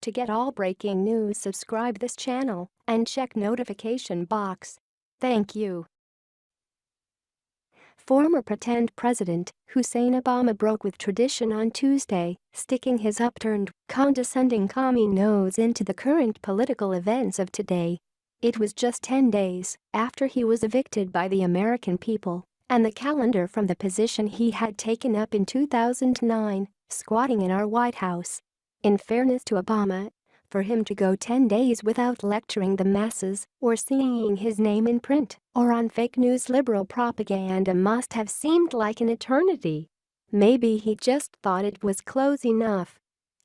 To get all breaking news, subscribe this channel and check notification box. Thank you. Former pretend President Hussein Obama broke with tradition on Tuesday, sticking his upturned, condescending commie nose into the current political events of today. It was just 10 days after he was evicted by the American people and the calendar from the position he had taken up in 2009, squatting in our White House. In fairness to Obama, for him to go 10 days without lecturing the masses or seeing his name in print or on fake news liberal propaganda must have seemed like an eternity. Maybe he just thought it was close enough.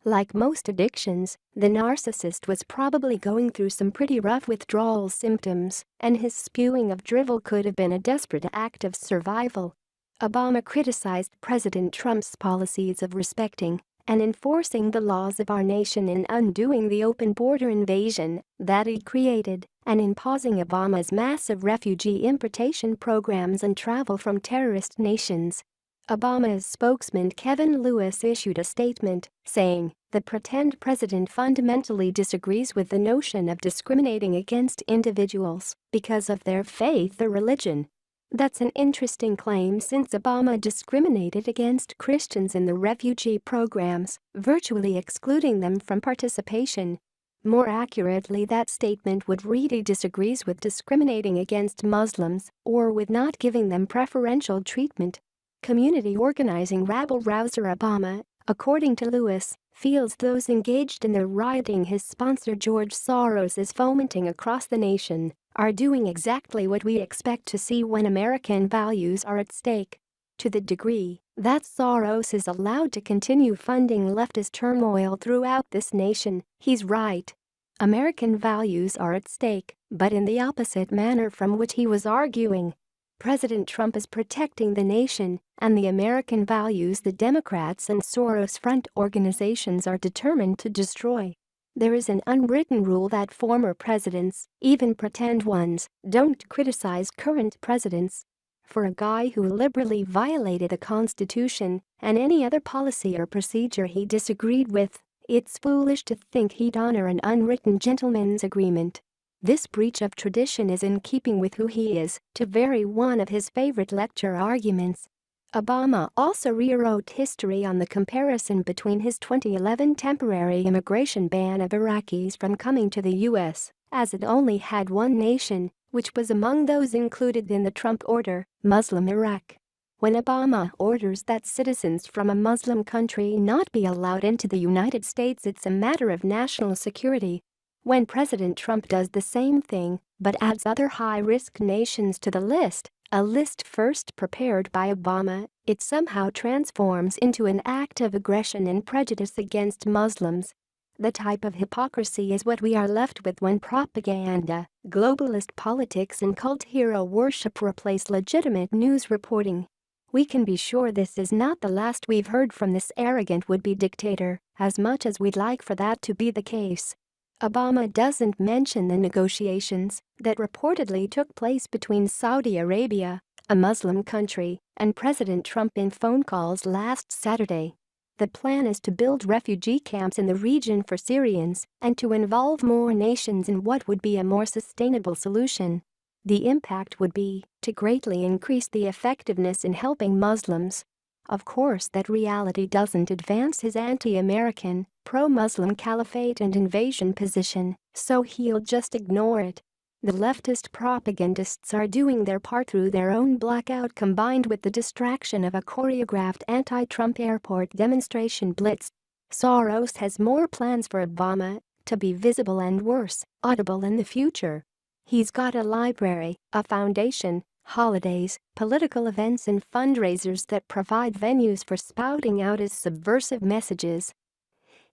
Like most addictions, the narcissist was probably going through some pretty rough withdrawal symptoms, and his spewing of drivel could have been a desperate act of survival. Obama criticized President Trump's policies of respecting and enforcing the laws of our nation in undoing the open border invasion that he created, and in pausing Obama's massive refugee importation programs and travel from terrorist nations. Obama's spokesman Kevin Lewis issued a statement saying, "The pretend president fundamentally disagrees with the notion of discriminating against individuals because of their faith or religion." That's an interesting claim since Obama discriminated against Christians in the refugee programs, virtually excluding them from participation. More accurately, that statement would read he disagrees with discriminating against Muslims or with not giving them preferential treatment. Community organizing rabble-rouser Obama, according to Lewis, feels those engaged in the rioting his sponsor George Soros is fomenting across the nation are doing exactly what we expect to see when American values are at stake. To the degree that Soros is allowed to continue funding leftist turmoil throughout this nation, he's right. American values are at stake, but in the opposite manner from what he was arguing. President Trump is protecting the nation and the American values the Democrats and Soros-front organizations are determined to destroy. There is an unwritten rule that former presidents, even pretend ones, don't criticize current presidents. For a guy who liberally violated the Constitution and any other policy or procedure he disagreed with, it's foolish to think he'd honor an unwritten gentleman's agreement. This breach of tradition is in keeping with who he is, to vary one of his favorite lecture arguments. Obama also rewrote history on the comparison between his 2011 temporary immigration ban of Iraqis from coming to the U.S., as it only had one nation, which was among those included in the Trump order, Muslim Iraq. When Obama orders that citizens from a Muslim country not be allowed into the United States, it's a matter of national security. When President Trump does the same thing, but adds other high-risk nations to the list, a list first prepared by Obama, it somehow transforms into an act of aggression and prejudice against Muslims. The type of hypocrisy is what we are left with when propaganda, globalist politics and cult hero worship replace legitimate news reporting. We can be sure this is not the last we've heard from this arrogant would-be dictator, as much as we'd like for that to be the case. Obama doesn't mention the negotiations that reportedly took place between Saudi Arabia, a Muslim country, and President Trump in phone calls last Saturday. The plan is to build refugee camps in the region for Syrians and to involve more nations in what would be a more sustainable solution. The impact would be to greatly increase the effectiveness in helping Muslims. Of course, that reality doesn't advance his anti-American, pro-Muslim caliphate and invasion position, so he'll just ignore it. The leftist propagandists are doing their part through their own blackout combined with the distraction of a choreographed anti-Trump airport demonstration blitz. Soros has more plans for Obama to be visible and worse, audible in the future. He's got a library, a foundation, holidays, political events and fundraisers that provide venues for spouting out his subversive messages.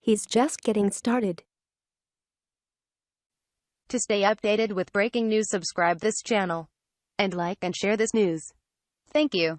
He's just getting started. To stay updated with breaking news, subscribe this channel and like and share this news. Thank you.